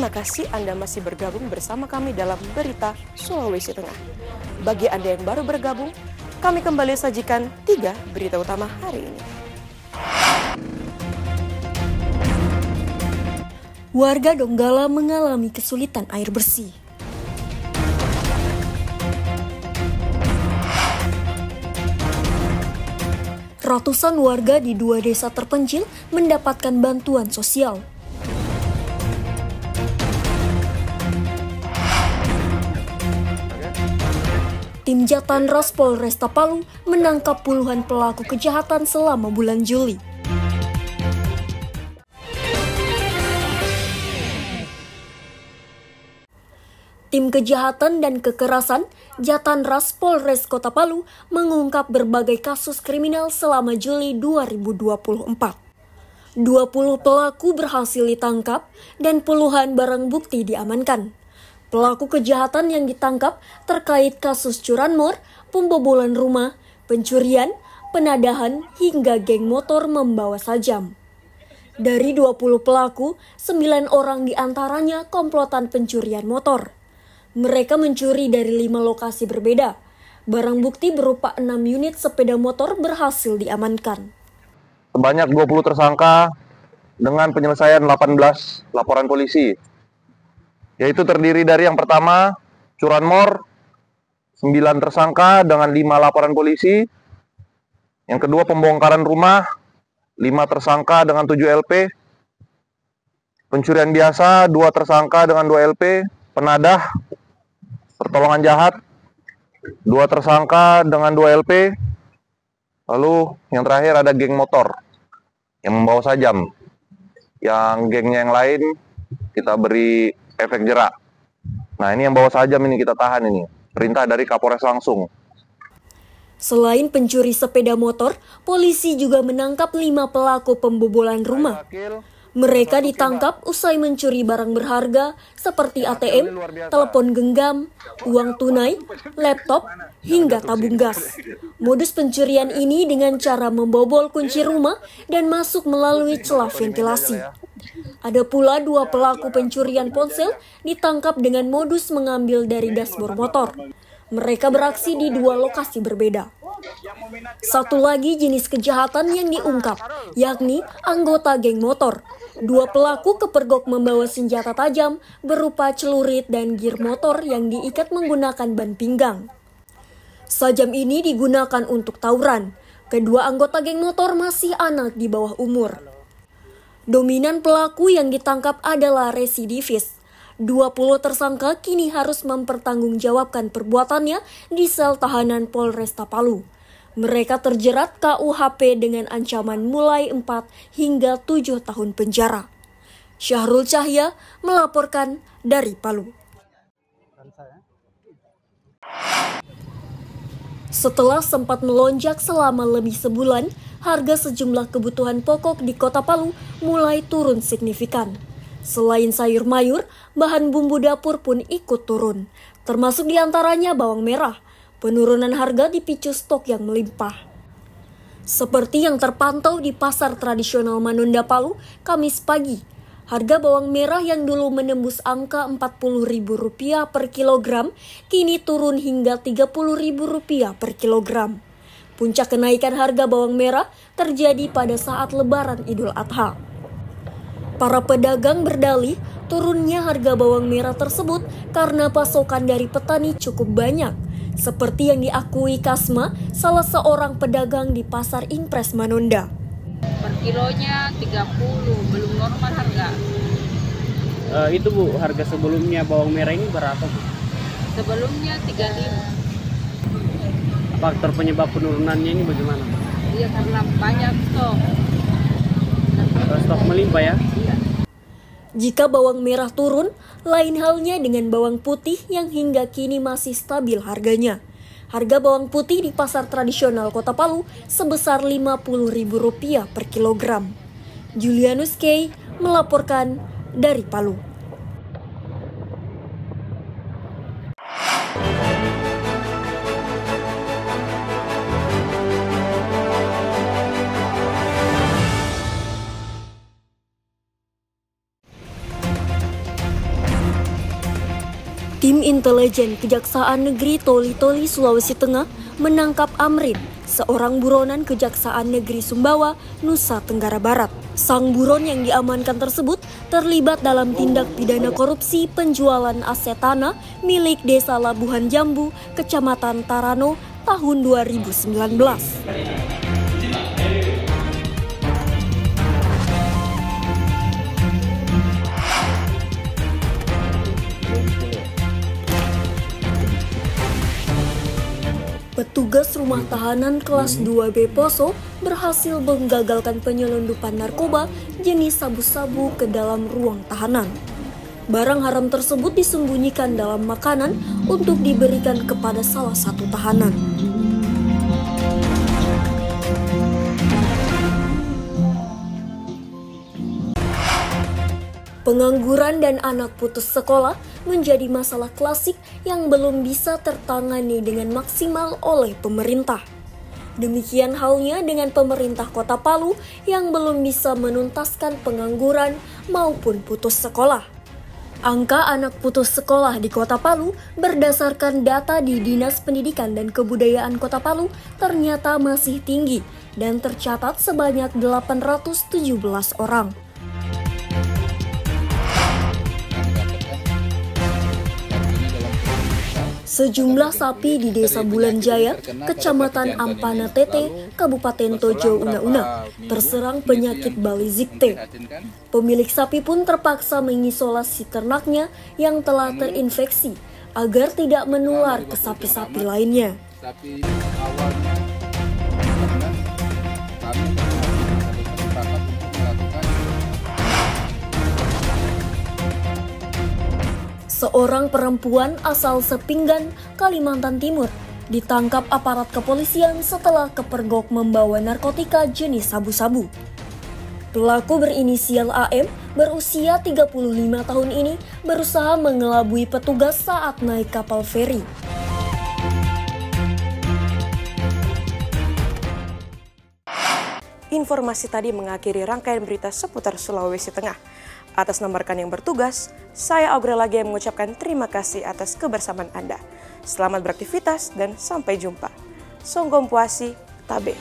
Terima kasih Anda masih bergabung bersama kami dalam Berita Sulawesi Tengah. Bagi Anda yang baru bergabung, kami kembali sajikan 3 berita utama hari ini. Warga Donggala mengalami kesulitan air bersih. Ratusan warga di 2 desa terpencil mendapatkan bantuan sosial. Tim Jatanras Polresta Palu menangkap puluhan pelaku kejahatan selama bulan Juli. Tim Kejahatan dan Kekerasan Jatanras Polres Kota Palu mengungkap berbagai kasus kriminal selama Juli 2024. 20 pelaku berhasil ditangkap dan puluhan barang bukti diamankan. Pelaku kejahatan yang ditangkap terkait kasus curanmor, pembobolan rumah, pencurian, penadahan, hingga geng motor membawa sajam. Dari 20 pelaku, 9 orang diantaranya komplotan pencurian motor. Mereka mencuri dari 5 lokasi berbeda. Barang bukti berupa 6 unit sepeda motor berhasil diamankan. Sebanyak 20 tersangka dengan penyelesaian 18 laporan polisi. Yaitu terdiri dari yang pertama, curanmor, 9 tersangka dengan 5 laporan polisi. Yang kedua, pembongkaran rumah, 5 tersangka dengan 7 LP. Pencurian biasa, 2 tersangka dengan 2 LP. Penadah, pertolongan jahat, 2 tersangka dengan 2 LP. Lalu yang terakhir ada geng motor yang membawa sajam. Yang gengnya yang lain kita beri efek jerak. Nah, ini yang bawa sajam ini kita tahan ini. Perintah dari Kapolres langsung. Selain pencuri sepeda motor, polisi juga menangkap 5 pelaku pembobolan rumah. Mereka ditangkap usai mencuri barang berharga seperti ATM, telepon genggam, uang tunai, laptop, hingga tabung gas. Modus pencurian ini dengan cara membobol kunci rumah dan masuk melalui celah ventilasi. Ada pula 2 pelaku pencurian ponsel ditangkap dengan modus mengambil dari dashboard motor. Mereka beraksi di 2 lokasi berbeda. Satu lagi jenis kejahatan yang diungkap, yakni anggota geng motor. 2 pelaku kepergok membawa senjata tajam berupa celurit dan gir motor yang diikat menggunakan ban pinggang. Sajam ini digunakan untuk tawuran. Kedua anggota geng motor masih anak di bawah umur. Dominan pelaku yang ditangkap adalah residivis. 20 tersangka kini harus mempertanggungjawabkan perbuatannya di sel tahanan Polresta Palu. Mereka terjerat KUHP dengan ancaman mulai 4 hingga 7 tahun penjara. Syahrul Cahya melaporkan dari Palu. Setelah sempat melonjak selama lebih sebulan, harga sejumlah kebutuhan pokok di Kota Palu mulai turun signifikan. Selain sayur mayur, bahan bumbu dapur pun ikut turun, termasuk diantaranya bawang merah. Penurunan harga dipicu stok yang melimpah. Seperti yang terpantau di pasar tradisional Manonda Palu, Kamis pagi, harga bawang merah yang dulu menembus angka Rp40.000 per kilogram, kini turun hingga Rp30.000 per kilogram. Puncak kenaikan harga bawang merah terjadi pada saat Lebaran Idul Adha. Para pedagang berdalih turunnya harga bawang merah tersebut karena pasokan dari petani cukup banyak. Seperti yang diakui Kasma, salah seorang pedagang di Pasar Impres Manonda. Per kilonya 30, belum normal harga. Itu Bu, harga sebelumnya bawang merah ini berapa Bu? Sebelumnya 35. Faktor penyebab penurunannya ini bagaimana? Iya, karena banyak stok. Stok melimpah ya? Iya. Jika bawang merah turun, lain halnya dengan bawang putih yang hingga kini masih stabil harganya. Harga bawang putih di pasar tradisional Kota Palu sebesar Rp50.000 per kilogram. Julianus K. melaporkan dari Palu. Tim intelijen Kejaksaan Negeri Toli-Toli, Sulawesi Tengah menangkap Amrin, seorang buronan Kejaksaan Negeri Sumbawa, Nusa Tenggara Barat. Sang buron yang diamankan tersebut terlibat dalam tindak pidana korupsi penjualan aset tanah milik Desa Labuhan Jambu, Kecamatan Tarano, tahun 2019. Petugas rumah tahanan kelas 2B Poso berhasil menggagalkan penyelundupan narkoba jenis sabu-sabu ke dalam ruang tahanan. Barang haram tersebut disembunyikan dalam makanan untuk diberikan kepada salah satu tahanan. Pengangguran dan anak putus sekolah menjadi masalah klasik yang belum bisa tertangani dengan maksimal oleh pemerintah. Demikian halnya dengan pemerintah Kota Palu yang belum bisa menuntaskan pengangguran maupun putus sekolah. Angka anak putus sekolah di Kota Palu berdasarkan data di Dinas Pendidikan dan Kebudayaan Kota Palu ternyata masih tinggi dan tercatat sebanyak 817 orang. Sejumlah sapi di Desa Bulan Jaya, Kecamatan Ampana Tete, Kabupaten Tojo Una-Una, terserang penyakit Balizikte. Pemilik sapi pun terpaksa mengisolasi ternaknya yang telah terinfeksi agar tidak menular ke sapi-sapi lainnya. Seorang perempuan asal Sepinggan, Kalimantan Timur, ditangkap aparat kepolisian setelah kepergok membawa narkotika jenis sabu-sabu. Pelaku berinisial AM, berusia 35 tahun ini, berusaha mengelabui petugas saat naik kapal feri. Informasi tadi mengakhiri rangkaian berita seputar Sulawesi Tengah. Atas nama rekan yang bertugas, saya Aurel lagi mengucapkan terima kasih atas kebersamaan Anda. Selamat beraktivitas dan sampai jumpa. Songgom Puasi, Tabe.